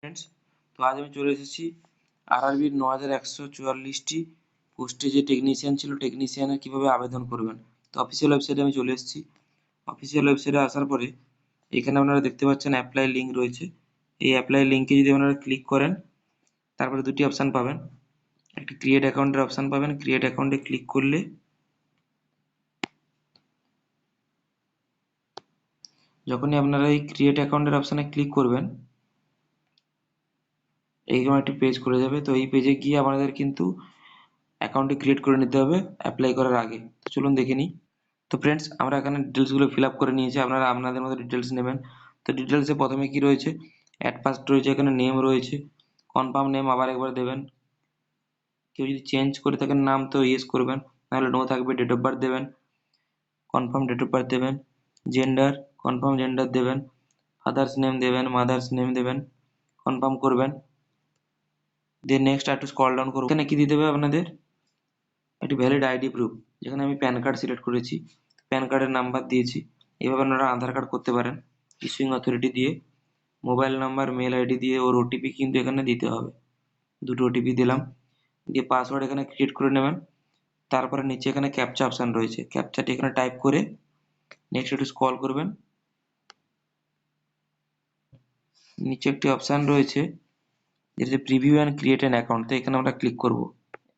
Friends, তো আজ আমি চলে এসেছি আরআরবির 9144টি পোস্টে যে টেকনিশিয়ান ছিল, টেকনিশিয়ানের কীভাবে আবেদন করবেন। তো অফিসিয়াল ওয়েবসাইটে আমি চলে এসেছি। অফিসিয়াল ওয়েবসাইটে আসার পরে এখানে আপনারা দেখতে পাচ্ছেন অ্যাপ্লাই লিঙ্ক রয়েছে। এই অ্যাপ্লাই লিঙ্কে যদি আপনারা ক্লিক করেন, তারপরে দুটি অপশান পাবেন। একটি ক্রিয়েট অ্যাকাউন্টের অপশান পাবেন। ক্রিয়েট অ্যাকাউন্টে ক্লিক করলে যখনই আপনারা এই ক্রিয়েট অ্যাকাউন্টের অপশানে ক্লিক করবেন, এইরকম একটি পেজ খুলে যাবে। তো এই পেজে গিয়ে আমাদের কিন্তু অ্যাকাউন্টটি ক্রিয়েট করে নিতে হবে অ্যাপ্লাই করার আগে। তো চলুন দেখে নিই। তো ফ্রেন্ডস, আমরা এখানে ডিটেলসগুলো ফিল আপ করে নিয়েছি। আপনারা আপনাদের মতো ডিটেলস নেবেন। তো ডিটেলসে প্রথমে কি রয়েছে, অ্যাট ফার্স্ট রয়েছে, এখানে নেম রয়েছে, কনফার্ম নেম আবার একবার দেবেন। কেউ যদি চেঞ্জ করে থাকেন নাম, তো ইয়েস করবেন, নাহলে নো থাকবে। ডেট অফ বার্থ দেবেন, কনফার্ম ডেট অফ বার্থ দেবেন। জেন্ডার, কনফার্ম জেন্ডার দেবেন। ফাদার্স নেম দেবেন, মাদার্স নেম দেবেন, কনফার্ম করবেন। দেন নেক্সট একটু স্ক্রল ডাউন করবো। এখানে কি দিতে হবে আপনাদের, একটি ভ্যালিড আইডি প্রুফ, যেখানে আমি প্যান কার্ড সিলেক্ট করেছি, প্যান কার্ডের নাম্বার দিয়েছি। এভাবে আপনারা আধার কার্ড করতে পারেন ইস্যুইং অথরিটি দিয়ে। মোবাইল নাম্বার, মেল আইডি দিয়ে ওর ওটিপি কিন্তু এখানে দিতে হবে। দুটো ওটিপি দিলাম, দিয়ে পাসওয়ার্ড এখানে ক্রিয়েট করে নেবেন। তারপরে নিচে এখানে ক্যাপচা অপশান রয়েছে, ক্যাপচাটি এখানে টাইপ করে নেক্সট একটু স্ক্রল করবেন। নিচে একটি অপশান রয়েছে যেটা preview and create an account, তো এখানে আমরা ক্লিক করব।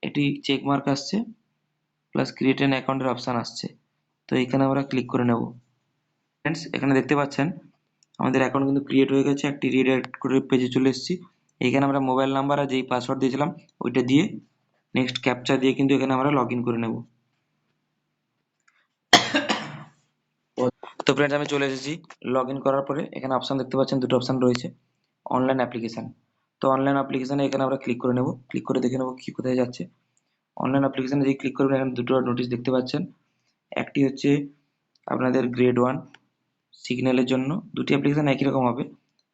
এটি চেক মার্ক আসছে, প্লাস ক্রিয়েট অ্যান অ্যাকাউন্টের অপশান আসছে, তো এখানে আমরা ক্লিক করে নেব। ফ্রেন্ডস, এখানে দেখতে পাচ্ছেন আমাদের অ্যাকাউন্ট কিন্তু ক্রিয়েট হয়ে গেছে। একটি রিডাইরেক্ট করে পেজে চলে এসেছি। এখানে আমরা মোবাইল নাম্বার আর যেই পাসওয়ার্ড দিয়েছিলাম ওইটা দিয়ে নেক্সট ক্যাপচা দিয়ে কিন্তু এখানে আমরা লগ ইন করে নেব। তো ফ্রেন্ডস, আমি চলে এসেছি। লগ ইন করার পরে এখানে অপশান দেখতে পাচ্ছেন, দুটো অপশান রয়েছে, অনলাইন অ্যাপ্লিকেশান। তো অনলাইন অ্যাপ্লিকেশানে এখানে আমরা ক্লিক করে নেব। ক্লিক করে দেখে নেব কি কোথায় যাচ্ছে। অনলাইন অ্যাপ্লিকেশানে যেই ক্লিক করবেন, এখানে দুটো নোটিশ দেখতে পাচ্ছেন। একটি হচ্ছে আপনাদের গ্রেড 1 সিগন্যালের জন্য, দুটি অ্যাপ্লিকেশান একই রকম হবে।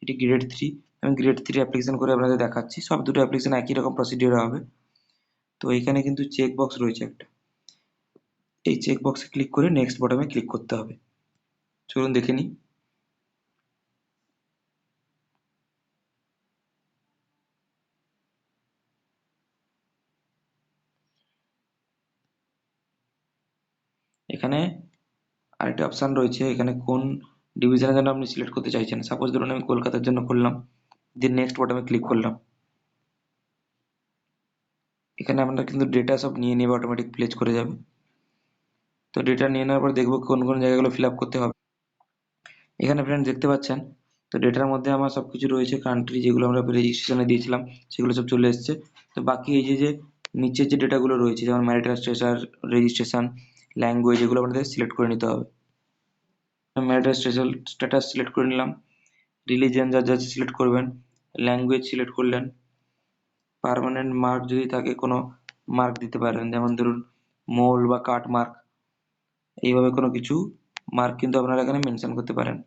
এটি গ্রেড 3, আমি গ্রেড 3 অ্যাপ্লিকেশান করে আপনাদের দেখাচ্ছি। সব দুটো অ্যাপ্লিকেশান একই রকম প্রসিডিওর হবে। তো এখানে কিন্তু চেক বক্স রয়েছে একটা, এই চেক বক্সে ক্লিক করে নেক্সট বটমে ক্লিক করতে হবে। চলুন দেখে নিই। এখানে আরেকটা অপশান রয়েছে, এখানে কোন ডিভিশনের জন্য আপনি সিলেক্ট করতে চাইছেন। সাপোজ ধরুন আমি কলকাতার জন্য করলাম, দিয়ে নেক্সট বটমে ক্লিক করলাম। এখানে আমরা কিন্তু ডেটা সব নিয়ে নেবে, অটোমেটিক প্লেস করে যাবে। তো ডেটা নিয়ে নেওয়ার পর দেখবো কোন কোন জায়গাগুলো ফিল আপ করতে হবে। এখানে ফ্রেন্ড দেখতে পাচ্ছেন, তো ডেটার মধ্যে আমার সব কিছু রয়েছে। কান্ট্রি যেগুলো আমরা রেজিস্ট্রেশনে দিয়েছিলাম সেগুলো সব চলে এসছে। তো বাকি এই যে নিচের যে ডেটাগুলো রয়েছে, যেমন ম্যারিটাল স্ট্যাটাস, রেজিস্ট্রেশন, ল্যাঙ্গুয়েজ, এগুলো আমাদের সিলেক্ট করে নিতে হবে। ম্যারিটাল স্ট্যাটাস সিলেক্ট করে নিলাম। রিলিজিয়ান যার যার সিলেক্ট করবেন। ল্যাঙ্গুয়েজ সিলেক্ট করলেন। পার্মানেন্ট মার্ক যদি থাকে কোনো মার্ক দিতে পারেন, যেমন ধরুন মোল বা কাট মার্ক, এইভাবে কোনো কিছু মার্ক কিন্তু আপনারা এখানে মেনশন করতে পারেন।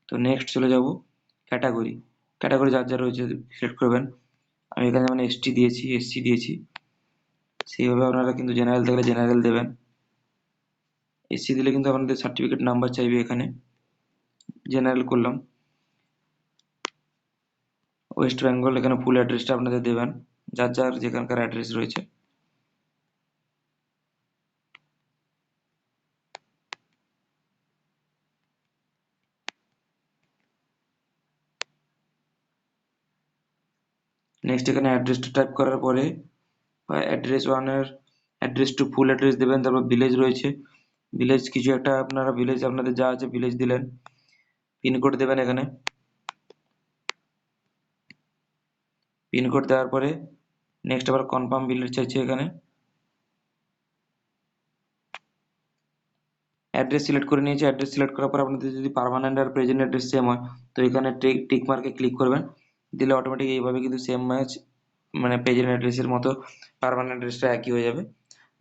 তো নেক্সট চলে যাব ক্যাটাগরি। ক্যাটাগরি যার যা রয়েছে সিলেক্ট করবেন। আমি এখানে যেমন এসটি দিয়েছি, এসসি দিয়েছি, সেইভাবে আপনারা কিন্তু জেনারেল থাকলে জেনারেল দেবেন। এসসি দিলে কিন্তু আপনাদের সার্টিফিকেট নাম্বার চাইবে, এখানে জেনারেল করলাম। ওয়েস্ট বেঙ্গল, এখানে ফুল অ্যাড্রেসটা আপনাদের দেবেন, যার যার যেখানকার অ্যাড্রেস রয়েছে। নেক্সট এখানে অ্যাড্রেসটা টাইপ করার পরে অ্যাড্রেস 1-এর অ্যাড্রেস টু ফুল অ্যাড্রেস দেবেন। তারপর ভিলেজ রয়েছে, ভিলেজ কিছু একটা আপনারা ভিলেজ আপনাদের যা আছে ভিলেজ দিলেন। পিনকোড দেবেন এখানে। পিনকোড দেওয়ার পরে নেক্সট আবার কনফার্ম ভিলেজ চাইছে। এখানে অ্যাড্রেস সিলেক্ট করে নিয়েছি। অ্যাড্রেস সিলেক্ট করার পর আপনাদের যদি পার্মানেন্ট আর প্রেজেন্ট অ্যাড্রেস সেম হয়, তো এখানে টিক মার্কে ক্লিক করবেন। দিলে অটোমেটিক এইভাবে কিন্তু সেম ম্যাচ, মানে প্রেজেন্ট অ্যাড্রেসের মতো পার্মানেন্ট অ্যাড্রেসটা একই হয়ে যাবে।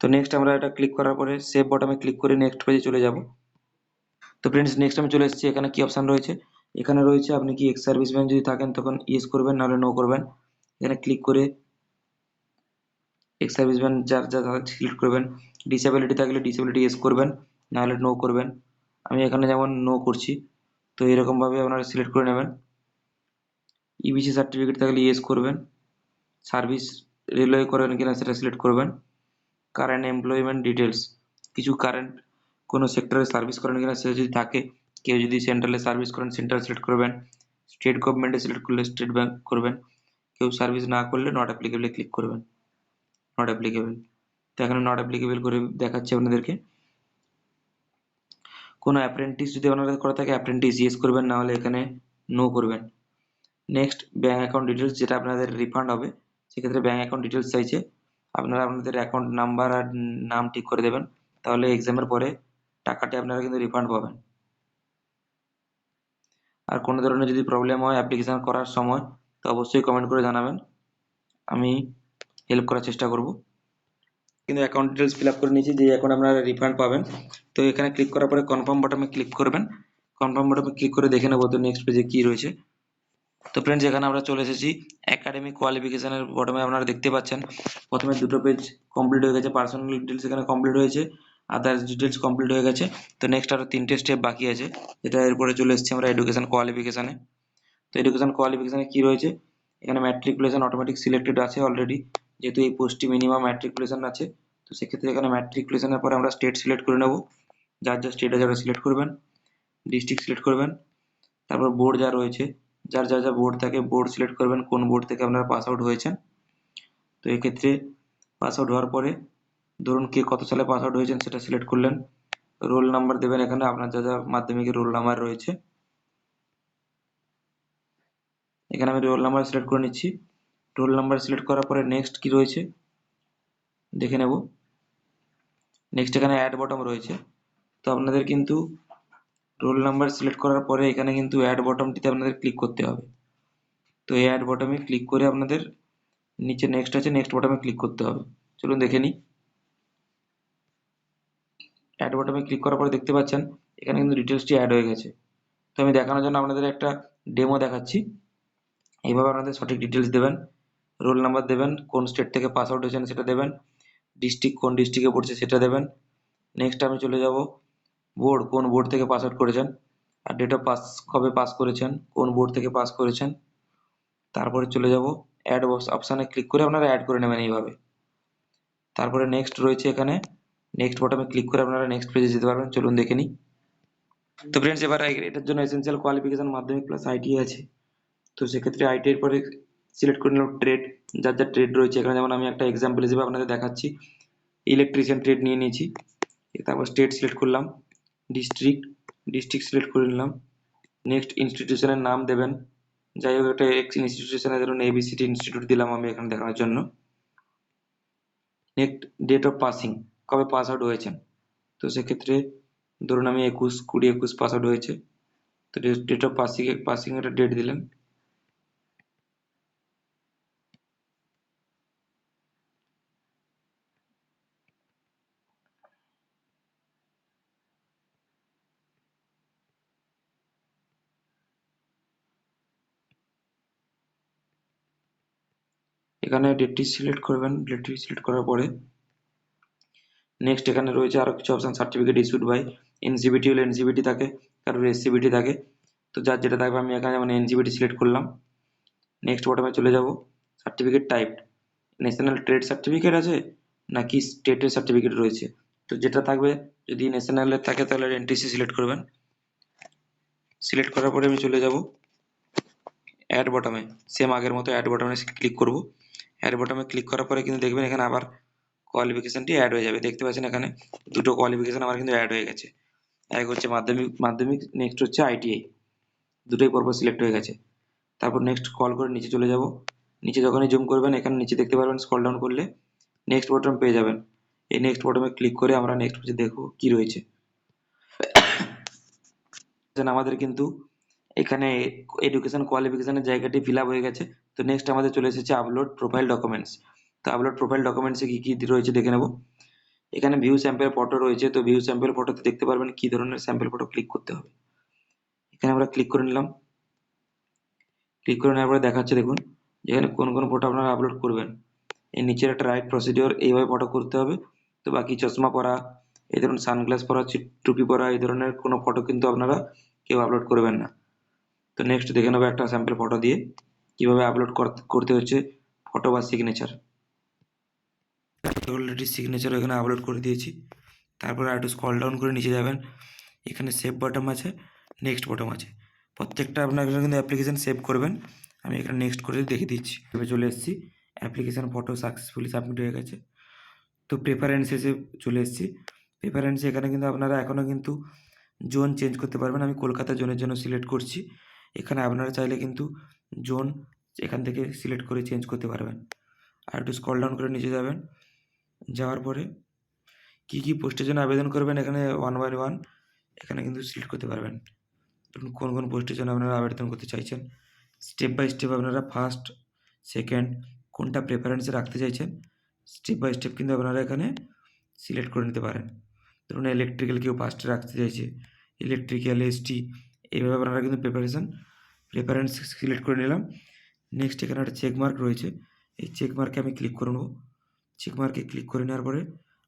তো নেক্সট আমরা এটা ক্লিক করার পরে সেভ বটমে ক্লিক করে নেক্সট পেজে চলে যাব। তো ফ্রেন্ডস, নেক্সট আমি চলে এসেছি। এখানে কি অপশান রয়েছে, এখানে রয়েছে আপনি কি এক্স সার্ভিসম্যান যদি থাকেন তখন ইয়েস করবেন, নাহলে নো করবেন। এখানে ক্লিক করে এক্স সার্ভিসম্যান যার যা সিলেক্ট করবেন। ডিসেবিলিটি থাকলে ডিসেবিলিটি ইয়েস করবেন, নাহলে নো করবেন। আমি এখানে যেমন নো করছি, তো এরকমভাবে আপনারা সিলেক্ট করে নেবেন। ইবিসি সার্টিফিকেট থাকলে ইয়েস করবেন, সার্ভিস রেলওয়ে করেন কিনা সেটা সিলেক্ট করবেন, কারেন্ট এমপ্লয়মেন্ট ডিটেলস, কিছু কারেন্ট কোনো সেক্টরে সার্ভিস করেন কিনা সেটা যদি থাকে, কেউ যদি সেন্ট্রালে সার্ভিস করেন সেন্ট্রাল সিলেক্ট করবেন, স্টেট গভর্নমেন্টে সিলেক্ট করলে স্টেট ব্যাংক করবেন, কেউ সার্ভিস না করলে নট অ্যাপ্লিকেবলে ক্লিক করবেন, নট অ্যাপ্লিকেবল। তো এখানে নট অ্যাপ্লিকেবল করে দেখাচ্ছে আপনাদেরকে। কোনো অ্যাপ্রেন্টিস যদি আপনাদের করা থাকে অ্যাপ্রেন্টিস ইয়েস করবেন, না হলে এখানে নো করবেন। নেক্সট ব্যাঙ্ক অ্যাকাউন্ট ডিটেলস, যেটা আপনাদের রিফান্ড হবে সেক্ষেত্রে ব্যাঙ্ক অ্যাকাউন্ট ডিটেলস চাইছে, আপনারা আপনাদের অ্যাকাউন্ট নাম্বার আর নাম ঠিক করে দেবেন, তাহলে এক্সামের পরে টাকাটি আপনারা কিন্তু রিফান্ড পাবেন। আর কোনো ধরনের যদি প্রবলেম হয় অ্যাপ্লিকেশন করার সময় তো অবশ্যই কমেন্ট করে জানাবেন, আমি হেল্প করার চেষ্টা করব। কিন্তু অ্যাকাউন্ট ডিটেলস ফিল আপ করে নিয়েছি, যে এখন আপনারা রিফান্ড পাবেন। তো এখানে ক্লিক করার পরে কনফার্ম বাটনে ক্লিক করবেন, কনফার্ম বাটনে ক্লিক করে দেখে নেবো তো নেক্সট পেজে কি রয়েছে। তো ফ্রেন্ডস এখানে আমরা চলে এসেছি একাডেমিক কোয়ালিফিকেশনের বটমে, আপনারা দেখতে পাচ্ছেন প্রথমে দুটো পেজ কমপ্লিট হয়ে গেছে, পার্সোনাল ডিটেলস এখানে কমপ্লিট হয়েছে, আদার্স ডিটেলস কমপ্লিট হয়ে গেছে। তো নেক্সট আরো 3টে স্টেপ বাকি আছে, যেটা এরপরে চলে এসেছি আমরা এডুকেশন কোয়ালিফিকেশনে। তো এডুকেশন কোয়ালিফিকেশনে কি রয়েছে, এখানে ম্যাট্রিকুলেশন অটোমেটিক সিলেক্টেড আছে অলরেডি, যেহেতু এই পোস্টটি মিনিমাম ম্যাট্রিকুলেশন আছে। তো সেক্ষেত্রে এখানে ম্যাট্রিকুলেশনের পরে আমরা স্টেট সিলেক্ট করে নেব, যার যা স্টেট আছে ওটা সিলেক্ট করবেন, ডিস্ট্রিক্ট সিলেক্ট করবেন, তারপর বোর্ড যা রয়েছে, যার যা যা বোর্ড থাকে বোর্ড সিলেক্ট করবেন, কোন বোর্ড থেকে আপনারা পাস আউট হয়েছেন। তো এক্ষেত্রে পাস আউট হওয়ার পরে ধরুন কে কত সালে পাস আউট হয়েছেন সেটা সিলেক্ট করলেন, রোল নাম্বার দেবেন, এখানে আপনার যা যা মাধ্যমিকের রোল নাম্বার রয়েছে, এখানে আমি রোল নাম্বার সিলেক্ট করে নিচ্ছি। রোল নাম্বার সিলেক্ট করার পরে নেক্সট কি রয়েছে দেখে নেব। নেক্সট এখানে অ্যাড বটম রয়েছে, তো আপনাদের কিন্তু রোল নাম্বার সিলেক্ট করার পরে এখানে কিন্তু অ্যাড বটমটিতে আপনাদের ক্লিক করতে হবে। তো এই অ্যাড বটমে ক্লিক করে আপনাদের নিচে নেক্সট আছে, নেক্সট বটমে ক্লিক করতে হবে। চলুন দেখে নিই। অ্যাড বটমে ক্লিক করার পরে দেখতে পাচ্ছেন এখানে কিন্তু ডিটেলসটি অ্যাড হয়ে গেছে। তো আমি দেখানোর জন্য আপনাদের একটা ডেমো দেখাচ্ছি। এইভাবে আপনাদের সঠিক ডিটেলস দেবেন, রোল নাম্বার দেবেন, কোন স্টেট থেকে পাস আউট হয়েছেন সেটা দেবেন, ডিস্ট্রিক্ট কোন ডিস্ট্রিক্টে পড়ছে সেটা দেবেন। নেক্সট আমি চলে যাব বোর্ড, কোন বোর্ড থেকে পাস আউট করেছেন, আর ডেট অফ পাস কবে পাস করেছেন, কোন বোর্ড থেকে পাস করেছেন। তারপরে চলে যাব অ্যাড অপশানে ক্লিক করে আপনারা অ্যাড করে নেবেন এইভাবে। তারপরে নেক্সট রয়েছে এখানে, নেক্সট বটমে ক্লিক করে আপনারা নেক্সট পেজে যেতে পারবেন। চলুন দেখে নিই। তো ফ্রেন্ডস এবার এটার জন্য এসেনশিয়াল কোয়ালিফিকেশন মাধ্যমিক প্লাস আইটিআই আছে। তো সেক্ষেত্রে আইটিআই এর পরে সিলেক্ট করে নিলাম ট্রেড, যার যা ট্রেড রয়েছে, এখানে যেমন আমি একটা এক্সাম্পল হিসেবে আপনাদের দেখাচ্ছি, ইলেকট্রিশিয়ান ট্রেড নিয়ে নিয়েছি। তারপর স্টেট সিলেক্ট করলাম, ডিস্ট্রিক্ট, ডিস্ট্রিক্ট সিলেক্ট করে নিলাম। নেক্সট ইনস্টিটিউশনের নাম দেবেন, যাই হোক একটা ইনস্টিটিউশনের ধরুন এবিসিটি ইনস্টিটিউট দিলাম আমি এখানে দেখানোর জন্য। নেক্সট ডেট অফ পাসিং, কবে পাস আউট হয়েছেন, তো সেক্ষেত্রে ধরুন আমি 21/20/21 পাস আউট হয়েছে, তো ডেট অফ পাসিং একটা ডেট দিলেন। এখানে ডেটটি সিলেক্ট করবেন, ডেটটি সিলেক্ট করার পরে নেক্সট এখানে রয়েছে আরো কিছু option, certificate issued by, NCVT হলে এনসিবিটি থাকে, কারোর এসসিবিটি থাকে। তো যার যেটা থাকবে আমি এখানে যেমন এনসিবিটি সিলেক্ট করলাম। নেক্সট বটমে চলে যাব, certificate type national trade certificate আছে নাকি স্টেটের সার্টিফিকেট রয়েছে, তো যেটা থাকবে, যদি ন্যাশনালের থাকে তাহলে এনটিসি সিলেক্ট করবেন। সিলেক্ট করার পরে আমি চলে যাব অ্যাড বটমে, সেম আগের মতো অ্যাড বটমে ক্লিক করব। অ্যাড বটমে ক্লিক করার পরে কিন্তু দেখবেন এখানে আবার কোয়ালিফিকেশনটি অ্যাড হয়ে যাবে, দেখতে পাচ্ছেন এখানে দুটো কোয়ালিফিকেশন আমার কিন্তু অ্যাড হয়ে গেছে। এক হচ্ছে মাধ্যমিক, নেক্সট হচ্ছে আইটিআই, দুটোই পরপর সিলেক্ট হয়ে গেছে। তারপর নেক্সট কল করে নিচে চলে যাব, নিচে যখনই জুম করবেন এখানে নিচে দেখতে পারবেন, স্ক্রল ডাউন করলে নেক্সট বটন পেয়ে যাবেন। এই নেক্সট বটনে ক্লিক করে আমরা নেক্সট পেজে দেখব কি রয়েছে। আমাদের কিন্তু এখানে এডুকেশন কোয়ালিফিকেশনের জায়গাটি ফিল আপ হয়ে গেছে। তো নেক্সট আমাদের চলে এসেছে আপলোড প্রোফাইল ডকুমেন্টস। তো আপলোড প্রোফাইল ডকুমেন্টসে কি কি রয়েছে দেখে নেব। এখানে ভিউ স্যাম্পল ফটো রয়েছে, তো ভিউ স্যাম্পল ফটোতে দেখতে পারবেন কি ধরনের স্যাম্পল ফটো ক্লিক করতে হবে। এখানে আমরা ক্লিক করে নিলাম, ক্লিক করে নেওয়ার পরে দেখাচ্ছে দেখুন এখানে কোন কোন ফটো আপনারা আপলোড করবেন। এই নিচের একটা রাইট প্রসিডিওর, এইভাবে ফটো করতে হবে। তো বাকি চশমা পরা, এই ধরুন সানগ্লাস পরা, টুপি পরা, এই ধরনের কোনো ফটো কিন্তু আপনারা কেউ আপলোড করবেন না। তো নেক্সট দেখে নেবো একটা স্যাম্পল ফটো দিয়ে। কীভাবে আপলোড করতে হচ্ছে ফটো বা সিগনেচার। অলরেডি সিগনেচার এখানে আপলোড করে দিয়েছি। তারপরে আর একটু স্ক্রল ডাউন করে নিচে যাবেন, এখানে সেভ বাটন আছে, নেক্সট বাটন আছে। প্রত্যেকটা আপনারা কিন্তু অ্যাপ্লিকেশান সেভ করবেন। আমি এখানে নেক্সট করে দেখিয়ে দিচ্ছি। এভাবে চলে এসেছি, অ্যাপ্লিকেশান ফটো সাকসেসফুলি সাবমিট হয়ে গেছে। তো প্রেফারেন্সেসে চলে এসেছি। প্রেফারেন্সে এখানে কিন্তু আপনারা এখনও কিন্তু জোন চেঞ্জ করতে পারবেন। আমি কলকাতা জোনের জন্য সিলেক্ট করছি। এখানে আপনারা চাইলে কিন্তু জোন এখান থেকে সিলেক্ট করে চেঞ্জ করতে পারবেন। আর একটু স্ক্রল ডাউন করে নিচে যাবেন, যাওয়ার পরে কী কী পোস্টের জন্য আবেদন করবেন এখানে 1 বাই 1 এখানে কিন্তু সিলেক্ট করতে পারবেন। ধরুন কোন কোন পোস্টের জন্য আপনারা আবেদন করতে চাইছেন, স্টেপ বাই স্টেপ আপনারা ফার্স্ট, সেকেন্ড কোনটা প্রেফারেন্সে রাখতে চাইছেন স্টেপ বাই স্টেপ কিন্তু আপনারা এখানে সিলেক্ট করে নিতে পারেন। ধরুন ইলেকট্রিক্যাল কেউ ফার্স্টে রাখতে চাইছে, ইলেকট্রিক্যাল, এসটি, এইভাবে আপনারা কিন্তু প্রেফারেন্স সিলেক্ট করে নিলাম। নেক্সট এখানে একটা চেক মার্ক রয়েছে, এই চেক মার্কে আমি ক্লিক করে নেব। চেক মার্কে ক্লিক করে নেওয়ার পরে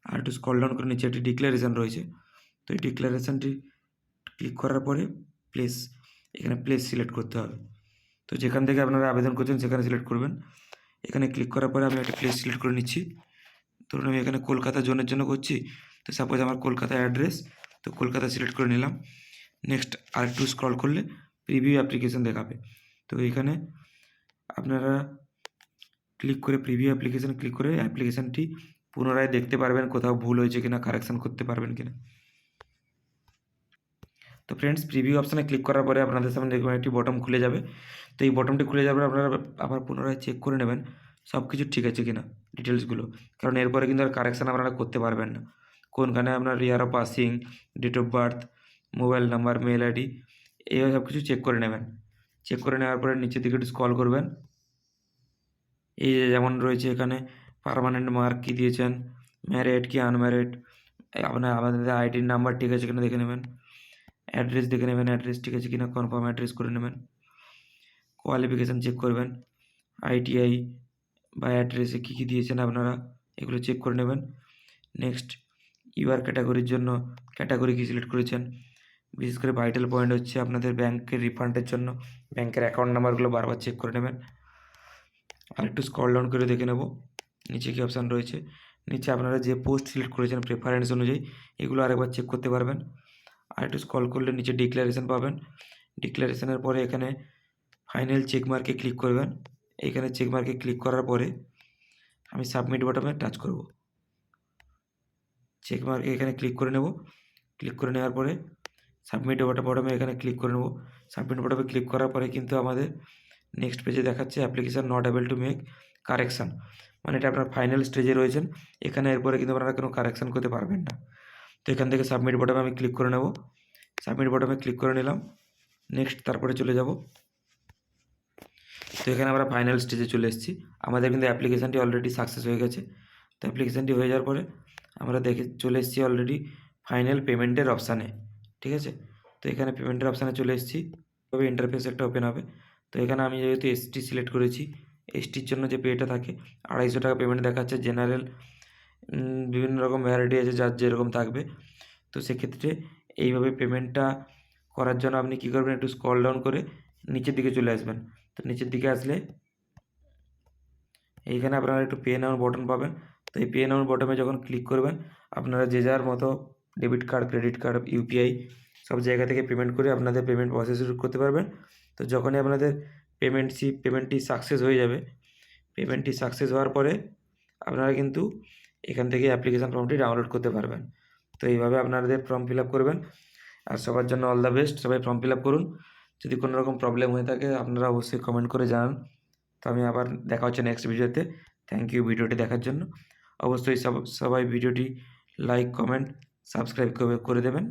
আর একটু স্ক্রল ডাউন করে নিচে একটি ডিক্লারেশন রয়েছে, তো এই ডিক্লারেশনটি ক্লিক করার পরে প্লেস, এখানে প্লেস সিলেক্ট করতে হবে। তো যেখান থেকে আপনারা আবেদন করছেন সেখানে সিলেক্ট করবেন। এখানে ক্লিক করার পরে আমি একটা প্লেস সিলেক্ট করে নিচ্ছি। ধরুন আমি এখানে কলকাতা জোনের জন্য করছি, তো সাপোজ আমার কলকাতা অ্যাড্রেস, তো কলকাতা সিলেক্ট করে নিলাম। নেক্সট আর একটু স্ক্রল করলে প্রিভিউ অ্যাপ্লিকেশন দেখাবে, তো এখানে আপনারা ক্লিক করে প্রিভিউ অ্যাপ্লিকেশন ক্লিক করে অ্যাপ্লিকেশানটি পুনরায় দেখতে পারবেন, কোথাও ভুল হয়েছে কিনা কারেকশান করতে পারবেন কিনা। তো ফ্রেন্ডস, প্রিভিউ অপশানে ক্লিক করার পরে আপনাদের সামনে দেখবেন একটি বটম খুলে যাবে। তো এই বটমটি খুলে যাওয়ার পরে আপনারা আবার পুনরায় চেক করে নেবেন সব কিছু ঠিক আছে কিনা ডিটেলসগুলো, কারণ এরপরে কিন্তু আর কারেকশান আপনারা করতে পারবেন না। কোনখানে আপনার year of passing, date of birth, mobile number, mail ID, এইভাবে সব কিছু চেক করে নেবেন। চেক করে নেওয়ার পরে নিচের দিকে একটু স্ক্রল করবেন, এই যে যেমন রয়েছে এখানে পার্মানেন্ট মার্ক কী দিয়েছেন, ম্যারিড কি আনম্যারিড, আমাদের আইডির নাম্বার ঠিক আছে কিনা দেখে নেবেন, অ্যাড্রেস দেখে নেবেন অ্যাড্রেস ঠিক আছে কিনা, কনফার্ম অ্যাড্রেস করে নেবেন। কোয়ালিফিকেশান চেক করবেন, আইটিআই বা অ্যাড্রেসে কী কী দিয়েছেন আপনারা এগুলো চেক করে নেবেন। নেক্সট ইউআর ক্যাটাগরির জন্য ক্যাটাগরি কী সিলেক্ট করেছেন, বিশেষ করে ভাইটাল পয়েন্ট হচ্ছে আপনাদের ব্যাংকের রিফান্ডের জন্য ব্যাংকের অ্যাকাউন্ট নাম্বারগুলো বারবার চেক করে নেবেন। আর একটু স্ক্রল ডাউন করে দেখে নেব নিচে কী অপশান রয়েছে। নিচে আপনারা যে পোস্ট সিলেক্ট করেছেন প্রেফারেন্স অনুযায়ী এগুলো আরেকবার চেক করতে পারবেন। আর একটু স্ক্রল করলে নিচে ডিক্লারেশন পাবেন, ডিক্লারেশনের পরে এখানে ফাইনাল চেক মার্কে ক্লিক করবেন। এইখানে চেক মার্কে ক্লিক করার পরে আমি সাবমিট বাটনে টাচ করব। চেক মার্কে এখানে ক্লিক করে নেব, ক্লিক করে নেওয়ার পরে সাবমিট বাটনে এখানে ক্লিক করে নেব। সাবমিট বাটনে ক্লিক করার পরে কিন্তু আমাদের নেক্সট পেজে দেখাচ্ছে application not able to make correction, মানে এটা আপনার ফাইনাল স্টেজে রয়েছেন, এখানে এরপরে কিন্তু আপনারা কোনো কারেকশান করতে পারবেন না। তো এখান থেকে সাবমিট বাটনে আমি ক্লিক করে নেব, সাবমিট বাটনে ক্লিক করে নিলাম। নেক্সট তারপরে চলে যাব। তো এখানে আমরা ফাইনাল স্টেজে চলে এসেছি, আমাদের কিন্তু অ্যাপ্লিকেশানটি অলরেডি সাকসেস হয়ে গেছে। তো অ্যাপ্লিকেশানটি হয়ে যাওয়ার পরে আমরা চলে এসেছি অলরেডি ফাইনাল পেমেন্টের অপশানে, ঠিক আছে। তো এখানে পেমেন্টের অপশানে চলে এসেছি, তবে ইন্টারফেস একটা ওপেন হবে। তো এখানে আমি যেহেতু এসটি সিলেক্ট করেছি, এসটির জন্য যে পেটা থাকে 250 টাকা পেমেন্ট দেখাচ্ছে। জেনারেল বিভিন্ন রকম ভ্যারাইটি আছে, যার যেরকম থাকবে। তো সেক্ষেত্রে এইভাবে পেমেন্টটা করার জন্য আপনি কী করবেন, একটু স্ক্রল ডাউন করে নিচের দিকে চলে আসবেন। তো নিচের দিকে আসলে এইখানে আপনারা একটু পে নাও বাটন পাবেন। তো এই পে নাও বাটনে যখন ক্লিক করবেন আপনারা যে যার মতো debit card, credit card, UPI সব জায়গা থেকে পেমেন্ট করে আপনাদের পেমেন্ট প্রসেস শুরু করতে পারবেন। তো যখনই আপনাদের পেমেন্টটি সাকসেস হয়ে যাবে, পেমেন্টটি সাকসেস হওয়ার পরে আপনারা কিন্তু এখান থেকে অ্যাপ্লিকেশান ফর্মটি ডাউনলোড করতে পারবেন। তো এইভাবে আপনাদের ফর্ম ফিল আপ করবেন। আর সবার জন্য অল দ্য বেস্ট, সবাই ফর্ম ফিল আপ করুন। যদি কোনো রকম প্রবলেম হয়ে থাকে আপনারা অবশ্যই কমেন্ট করে জানান। তো আমি আবার দেখা হচ্ছে নেক্সট ভিডিওতে। থ্যাংক ইউ ভিডিওটি দেখার জন্য। অবশ্যই সবাই ভিডিওটি লাইক, কমেন্ট, সাবস্ক্রাইব করে দেবেন।